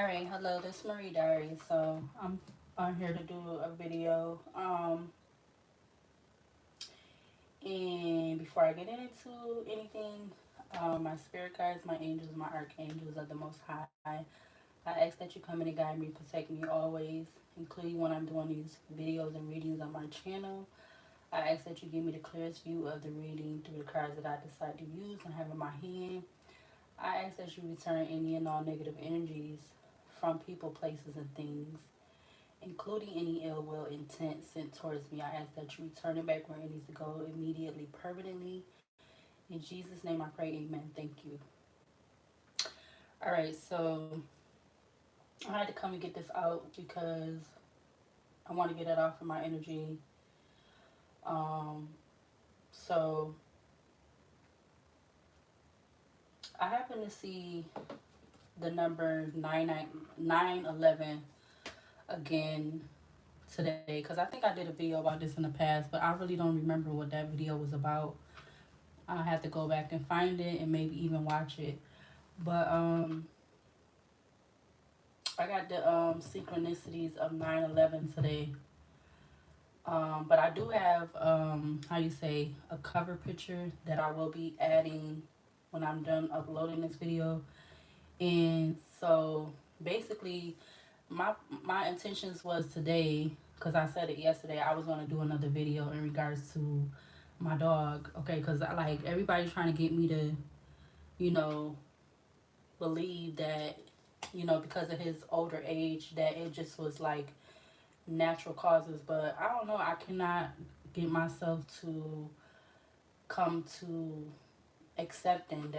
Alright, hello, this is Marie Diary. So I'm on here to do a video. And before I get into anything, my spirit guides, my angels, my archangels of the Most High, I ask that you come in and guide me, protect me always, including when I'm doing these videos and readings on my channel. I ask that you give me the clearest view of the reading through the cards that I decide to use and have in my hand. I ask that you return any and all negative energies from people, places, and things, including any ill will intent sent towards me. I ask that you return it back where it needs to go immediately, permanently. In Jesus' name I pray, amen. Thank you. Alright, so I had to come and get this out because I want to get it off of my energy. Um, so I happen to see the number 911 again today because I think I did a video about this in the past, but I really don't remember what that video was about. I have to go back and find it and maybe even watch it. But I got the synchronicities of 9/11 today. But I do have how you say, a cover picture that I will be adding when I'm done uploading this video. And so basically my intentions was today, because I said it yesterday, I was going to do another video in regards to my dog. Okay, because like everybody's trying to get me to, you know, believe that, because of his older age, that it just was like natural causes. But I don't know, I cannot get myself to come to accepting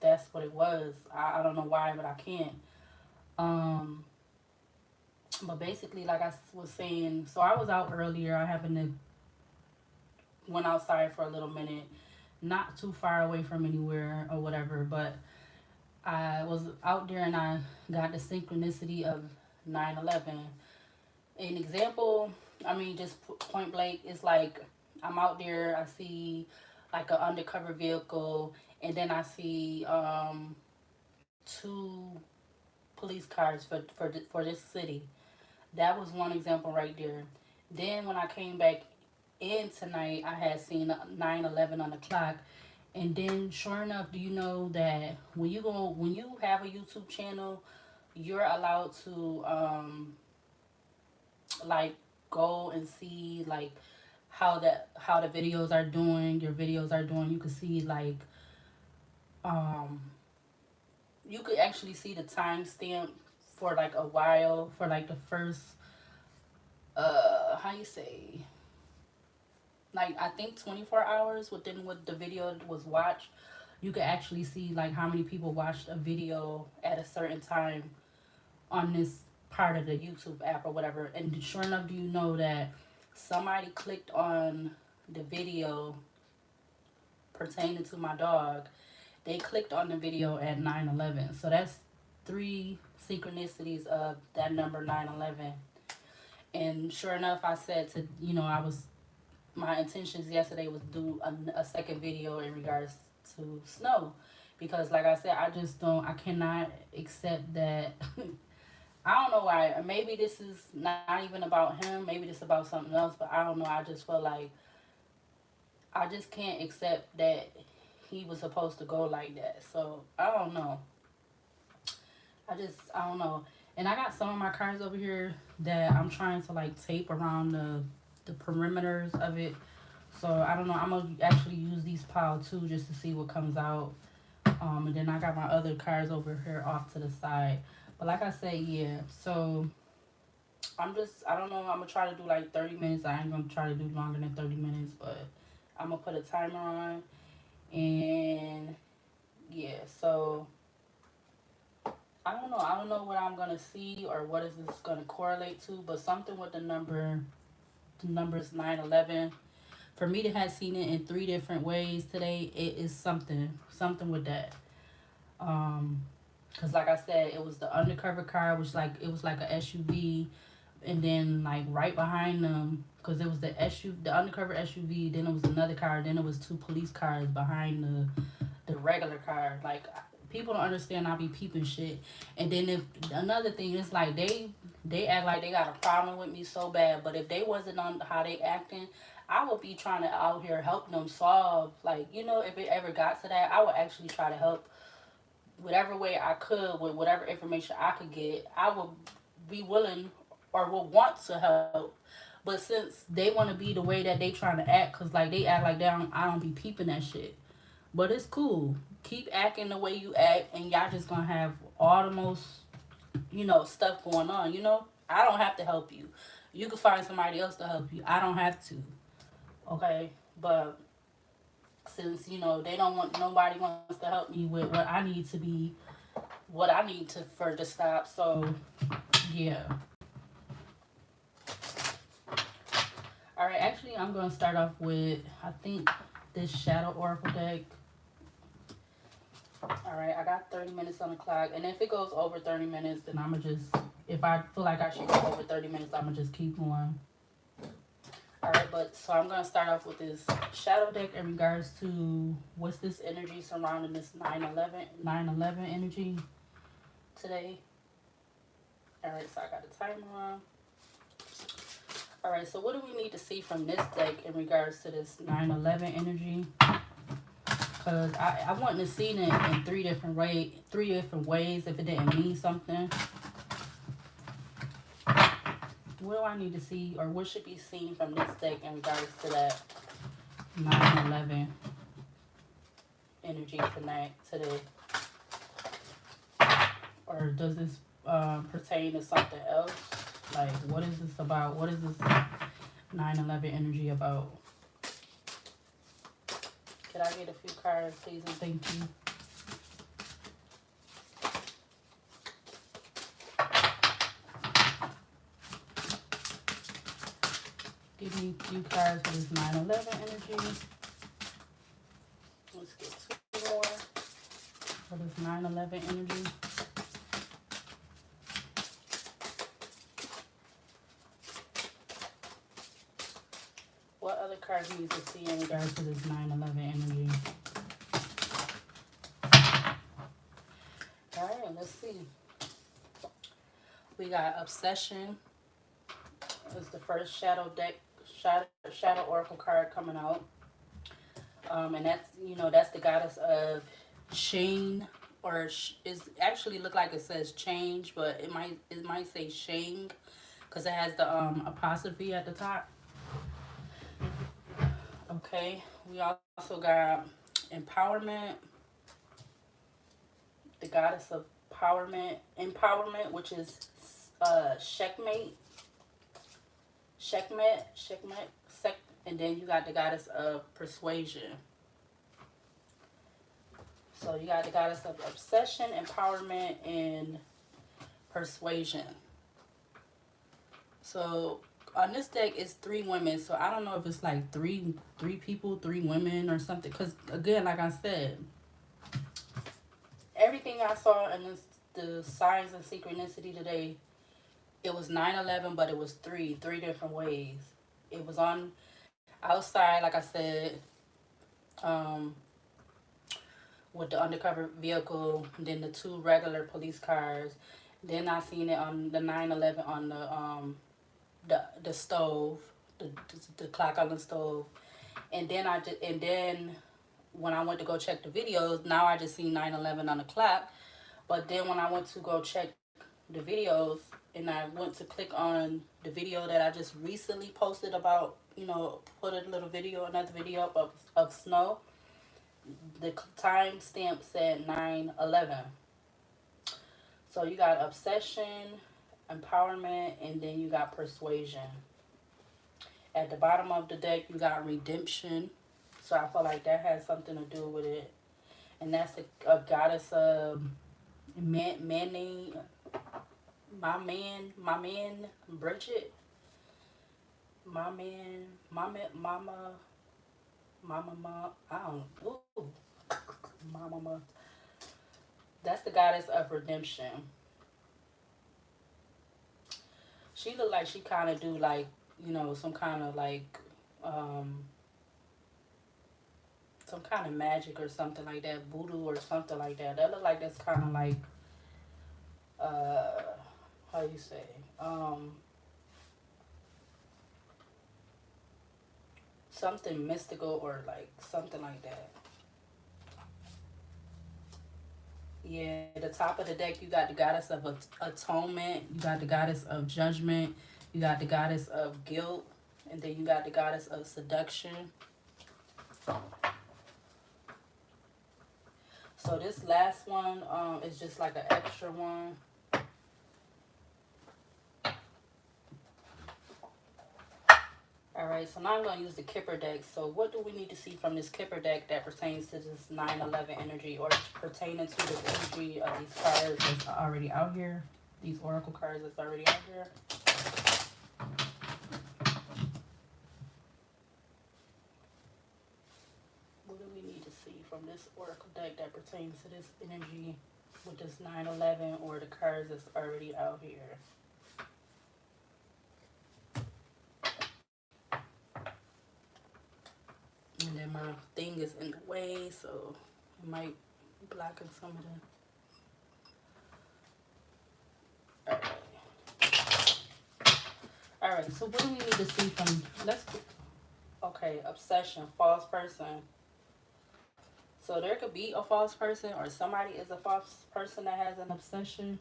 that's what it was. I don't know why, but I can't. Um, but basically, like I was saying, so I was out earlier. I happened to went outside for a little minute, not too far away from anywhere or whatever. But I was out there and I got the synchronicity of 9/11. An example, I mean, just point blank, it's like I'm out there. I see like an undercover vehicle, and then I see two police cars for this city. That was one example right there. Then when I came back in tonight, I had seen 9/11 on the clock. And then sure enough, do you know that when you have a YouTube channel, you're allowed to like go and see like how the videos are doing, your videos are doing. You can see like um you could actually see the timestamp for like a while, for like the first how you say, like I think 24 hours within what the video was watched. You could actually see like how many people watched a video at a certain time on this part of the YouTube app or whatever. And sure enough, do you know that somebody clicked on the video pertaining to my dog? They clicked on the video at 9/11. So that's three synchronicities of that number 9/11. And sure enough, I said to, my intentions yesterday was do a second video in regards to snow, because like I said, I cannot accept that. I don't know why. Maybe this is not even about him. Maybe this is about something else. But I don't know. I just feel like I just can't accept that he was supposed to go like that. So I don't know. I don't know. And I got some of my cards over here that I'm trying to like tape around the perimeters of it. So I don't know. I'm gonna actually use these pile too, just to see what comes out. And then I got my other cards over here off to the side. But like I said, yeah. So I don't know. I'm gonna try to do like 30 minutes. I ain't gonna try to do longer than 30 minutes, but I'm gonna put a timer on. And yeah, so I don't know. I don't know what I'm gonna see or what is this gonna correlate to, but something with the numbers 9/11. For me to have seen it in three different ways today, it is something with that. Cause like I said, it was the undercover car, which like it was like a SUV, and then like right behind them, cause it was the undercover SUV. Then it was another car. Then it was two police cars behind the regular car. Like people don't understand I be peeping shit. And then if another thing is like they act like they got a problem with me so bad, but if they wasn't on how they acting, I would be trying to out here help them solve. Like, you know, if it ever got to that, I would actually try to help whatever way I could with whatever information I could get. I would be willing or would want to help. But since they want to be the way that they trying to act, cause like they act like I don't be peeping that shit. But it's cool. Keep acting the way you act, and y'all just gonna have all the most, you know, stuff going on. You know, I don't have to help you. You can find somebody else to help you. I don't have to. Okay, but since you know they don't want nobody wants to help me with what I need to be, what I need to further stop. So yeah. All right. Actually, I'm gonna start off with I think this Shadow Oracle deck. All right, I got 30 minutes on the clock, and if it goes over 30 minutes, then I'ma just, if I feel like I should go over 30 minutes, I'ma just keep going. All right, but so I'm gonna start off with this shadow deck in regards to what's this energy surrounding this 9/11 energy today. All right, so I got a timer on. All right, so what do we need to see from this deck in regards to this 9/11 energy? Because I wouldn't have seen it in three different ways if it didn't mean something. What do I need to see, or what should be seen from this deck in regards to that 9/11 energy today? Or does this pertain to something else? Like, what is this about? What is this 9/11 energy about? Could I get a few cards, please, and thank you? Give me a few cards for this 9/11 energy. Let's get two more for this 9/11 energy. What other cards do you need to see in regards to this 9/11 energy? All right, let's see. We got Obsession. It's the first shadow oracle card coming out. And that's, you know, that's the goddess of Shane, or is actually look like it says change, but it might say Shang, because it has the apostrophe at the top. Okay, we also got Empowerment, the goddess of empowerment, which is checkmate, and then you got the goddess of Persuasion. So you got the goddess of Obsession, Empowerment, and Persuasion. So on this deck it's three women, so I don't know if it's like three people, three women or something, because again, like I said, everything I saw in the signs and synchronicity today, it was 9/11, but it was three different ways. It was on outside, like I said, um, with the undercover vehicle, then the two regular police cars. Then I seen it on the 9/11 on the stove, the clock on the stove, and then when I went to go check the videos, now I just seen 9/11 on the clock. But then when I went to go check the videos, and I went to click on the video that I just recently posted about, you know, put a little video, another video up of snow, the time stamp said 9/11. So you got Obsession, Empowerment, and then you got Persuasion. At the bottom of the deck, you got Redemption. So I feel like that has something to do with it. And that's a goddess of manning, my man, Bridget, mama, I don't, ooh, mama. That's the goddess of redemption. She look like she kind of do like, you know, some kind of like, some kind of magic or something like that, voodoo or something like that. That look like that's kind of like uh how you say something mystical or like something like that. Yeah, the top of the deck, you got the goddess of atonement, you got the goddess of judgment, you got the goddess of guilt, and then you got the goddess of seduction. So this last one is just like an extra one. Alright, so now I'm going to use the Kipper deck. So what do we need to see from this Kipper deck that pertains to this 9/11 energy, or pertaining to the energy of these cards that's already out here? These oracle cards that's already out here. What do we need to see from this oracle deck that pertains to this energy with this 9/11 or the cards that's already out here? And then my thing is in the way, so it might be blocking some of the... Alright, so what do we need to see from... Okay, obsession, false person. So there could be a false person, or somebody is a false person that has an obsession.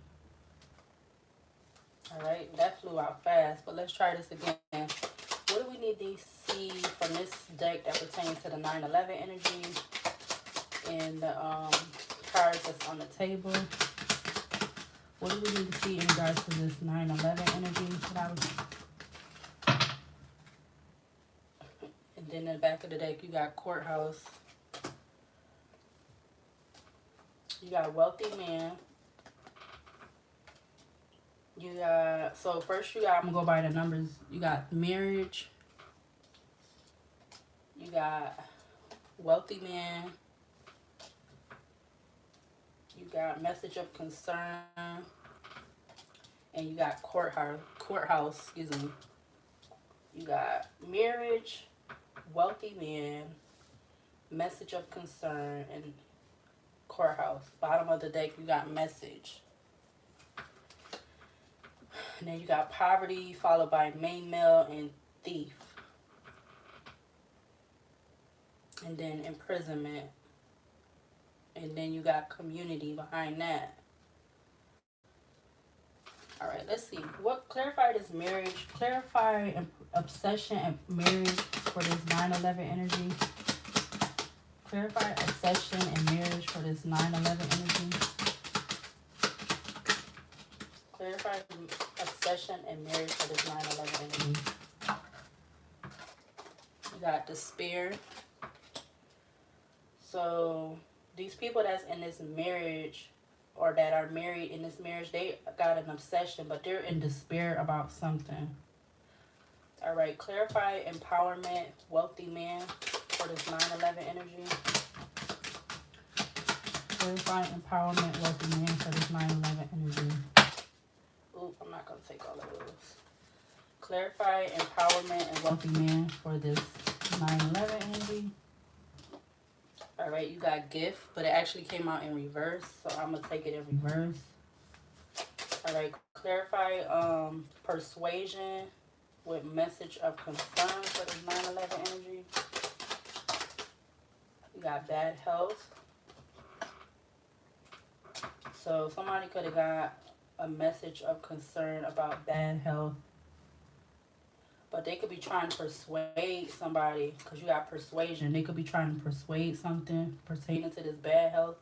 Alright, that flew out fast, but let's try this again. What do we need to see from this deck that pertains to the 9/11 energy and the cards that's on the table? What do we need to see in regards to this 9/11 energy that I was... And then in the back of the deck, you got courthouse. You got wealthy man. You got, so first you got, I'm going to go by the numbers. You got marriage. You got wealthy man. You got message of concern. And you got courthouse, excuse me. You got marriage, wealthy man, message of concern, and courthouse. Bottom of the deck, you got message. And then you got poverty, followed by main male and thief. And then imprisonment. And then you got community behind that. Alright, let's see. What clarify this marriage? Clarify obsession and marriage for this 9/11 energy. Clarify obsession and marriage for this 9/11 energy. Clarify obsession and marriage for this 9/11 energy. You got despair. So these people that's in this marriage, or that are married in this marriage, they got an obsession, but they're in despair about something. All right, clarify empowerment, wealthy man for this 9/11 energy. Clarify empowerment, wealthy man for this 9/11 energy. Oop, I'm not going to take all of those. Clarify empowerment and wealthy man for this 9/11 energy. All right, you got gift, but it actually came out in reverse, so I'm going to take it in reverse. All right, clarify persuasion with message of concern for this 9/11 energy. You got bad health. So somebody could have got a message of concern about bad health. But they could be trying to persuade somebody, because you got persuasion. They could be trying to persuade something pertaining to this bad health.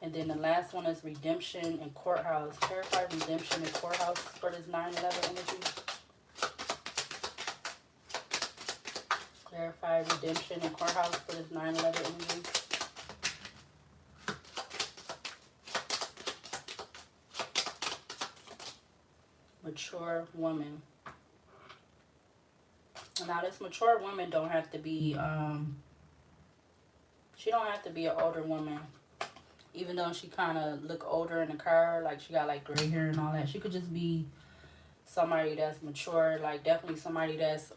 And then the last one is redemption and courthouse. Clarify redemption and courthouse for this 9/11 energy. Clarify redemption and courthouse for this 9/11 energy. Mature woman. Now this mature woman don't have to be, she don't have to be an older woman. Even though she kind of look older in the car, like she got like gray hair and all that. She could just be somebody that's mature, like definitely somebody that's,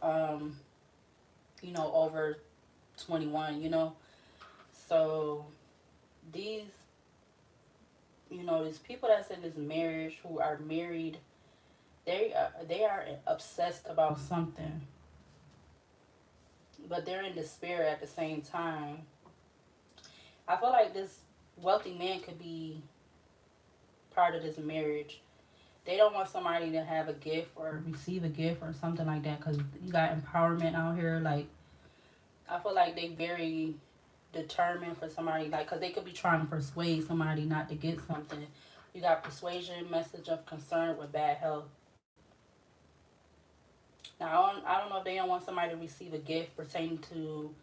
you know, over 21, you know. So these, these people that's in this marriage who are married, they are obsessed about something, but they're in despair at the same time. I feel like this wealthy man could be part of this marriage. They don't want somebody to have a gift or receive a gift or something like that, because you got empowerment out here. Like, I feel like they very determined for somebody, like, because they could be trying to persuade somebody not to get something. You got persuasion, message of concern with bad health. Now, I don't know if they don't want somebody to receive a gift pertaining to,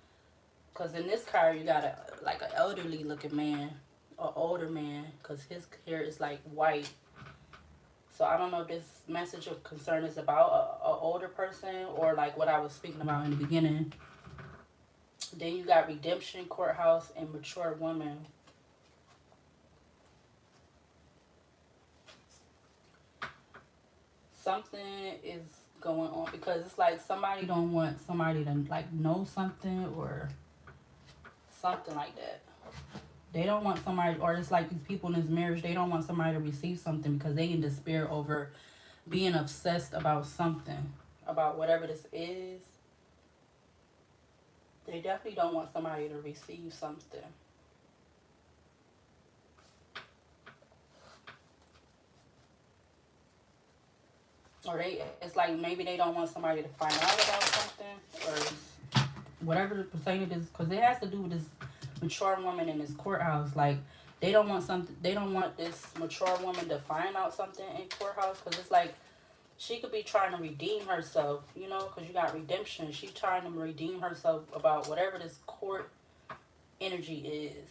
because in this card you got a like an elderly looking man, or older man, because his hair is like white. So I don't know if this message of concern is about a older person, or like what I was speaking about in the beginning. Then you got redemption, courthouse, and mature woman. Something is going on, because it's like somebody don't want somebody to like know something or something like that. They don't want somebody, or it's like these people in this marriage, they don't want somebody to receive something because they in despair over being obsessed about something, about whatever this is. They definitely don't want somebody to receive something. Or it's like maybe they don't want somebody to find out about something, or whatever the percentage is, because it has to do with this mature woman in this courthouse. Like, they don't want something, they don't want this mature woman to find out something in courthouse, because it's like she could be trying to redeem herself, because you got redemption. She trying to redeem herself about whatever this court energy is.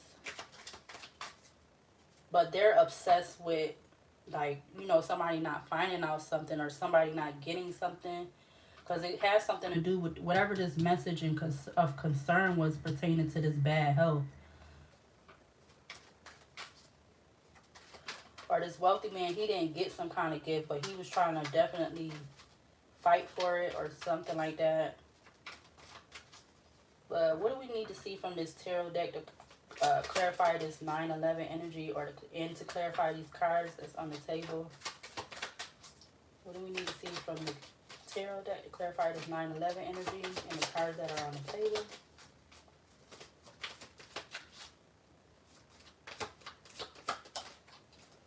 But they're obsessed with, like, somebody not finding out something, or somebody not getting something, because it has something to do with whatever this message of concern was pertaining to this bad health. Or this wealthy man, he didn't get some kind of gift, but he was trying to definitely fight for it or something like that. But what do we need to see from this tarot deck to clarify this 9/11 energy, or and to clarify these cards that's on the table? What do we need to see from the tarot deck to clarify this 9/11 energy and the cards that are on the table?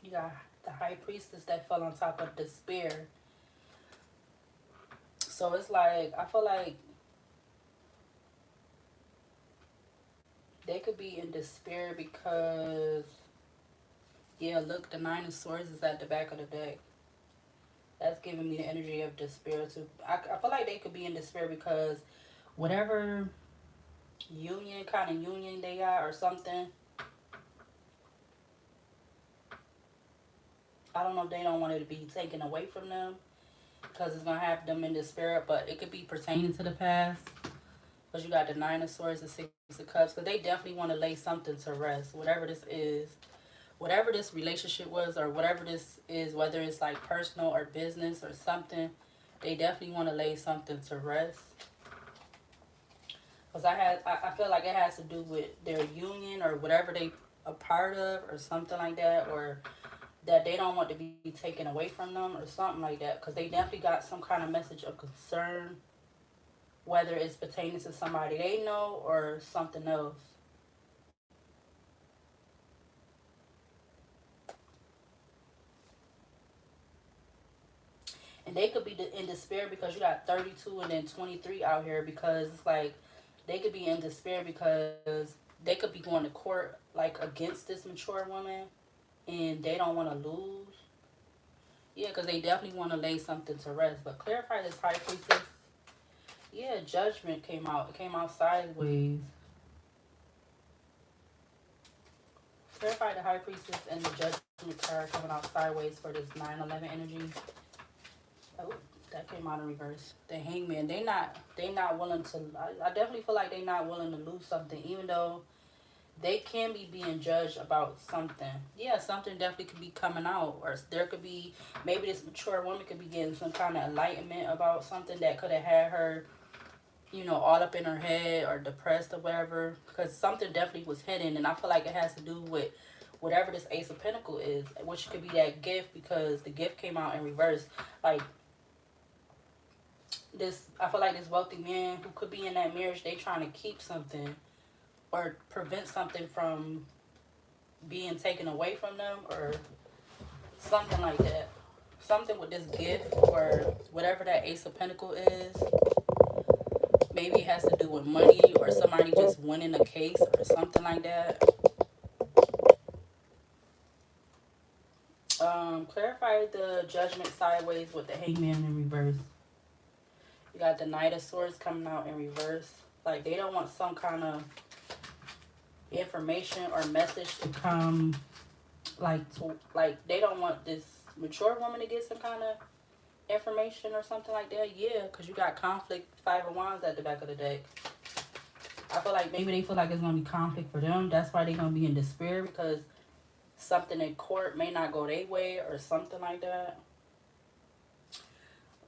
You got the high priestess that fell on top of despair. So it's like, I feel like they could be in despair because, yeah, look, the Nine of Swords is at the back of the deck. That's giving me the energy of despair too. I feel like they could be in despair because whatever kind of union they got or something, I don't know if they don't want it to be taken away from them, because it's going to have them in despair, but it could be pertaining to the past. Because you got the Nine of Swords and Six of Cups, because they definitely want to lay something to rest, whatever this is. Whatever this relationship was, or whatever this is, whether it's like personal or business or something, they definitely want to lay something to rest. Because I feel like it has to do with their union or whatever they a part of or something like that, or that they don't want to be taken away from them or something like that. Because they definitely got some kind of message of concern, whether it's pertaining to somebody they know or something else. And they could be in despair because you got 32 and then 23 out here, because it's like they could be in despair because they could be going to court like against this mature woman, and they don't want to lose. Yeah, because they definitely want to lay something to rest. But clarify this high priestess. Yeah, judgment came out. It came out sideways. Clarify the high priestess and the judgment card coming out sideways for this 9/11 energy. Oh, that came out in reverse. The hangman. They not willing to. I definitely feel like they not willing to lose something, even though they can be being judged about something. Yeah, something definitely could be coming out, or there could be, maybe this mature woman could be getting some kind of enlightenment about something that could have had her you know, all up in her head or depressed or whatever, because something definitely was hidden, and I feel like it has to do with whatever this Ace of Pentacles is, which could be that gift, because the gift came out in reverse. Like this, I feel like this wealthy man who could be in that marriage, they trying to keep something or prevent something from being taken away from them, or something like that. Something with this gift or whatever that Ace of Pentacles is. Maybe it has to do with money or somebody just winning a case or something like that. Clarify the Judgment sideways with the Hangman in reverse. You got the Knight of Swords coming out in reverse. Like they don't want some kind of information or message to come, like they don't want this mature woman to get some kind of information or something like that. Yeah, because you got conflict, Five of Wands at the back of the deck. I feel like maybe they feel like it's going to be conflict for them. That's why they're going to be in despair, because something in court may not go their way or something like that.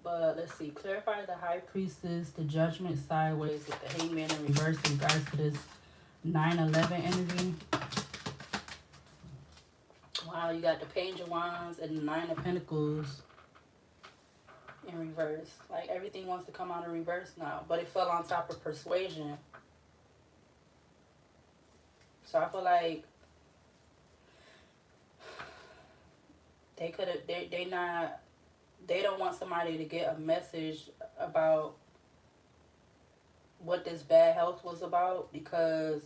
But let's see. Clarify the High Priestess, the Judgment sideways with the Hangman in reverse in regards to this 9/11 energy. Wow, you got the Page of Wands and the Nine of Pentacles in reverse. Like everything wants to come out in reverse now, but it fell on top of Persuasion. So I feel like they could have, they don't want somebody to get a message about what this bad health was about, because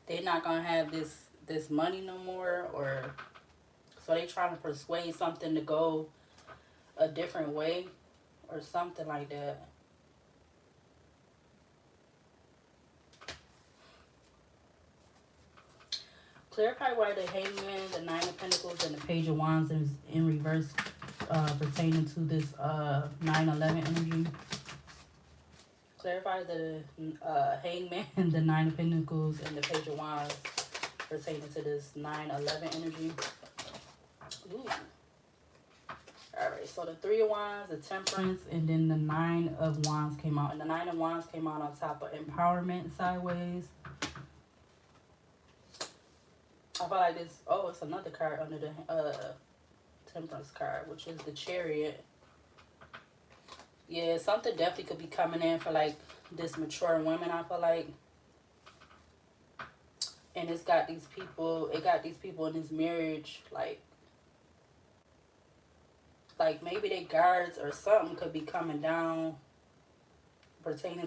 they're not gonna have this money no more, or so they trying to persuade something to go a different way or something like that. Clarify why the Hangman, the Nine of Pentacles, and the Page of Wands is in reverse pertaining to this 9/11 energy. Clarify the Hangman, the Nine of Pentacles, and the Page of Wands pertaining to this 9/11 energy. Ooh. Alright, so the Three of Wands, the Temperance, and then the Nine of Wands came out. And the Nine of Wands came out on top of Empowerment sideways. I feel like this, oh, it's another card under the Temperance card, which is the Chariot. Yeah, something definitely could be coming in for like this mature woman, I feel like. And it got these people in this marriage, like maybe they guards or something could be coming down pertaining to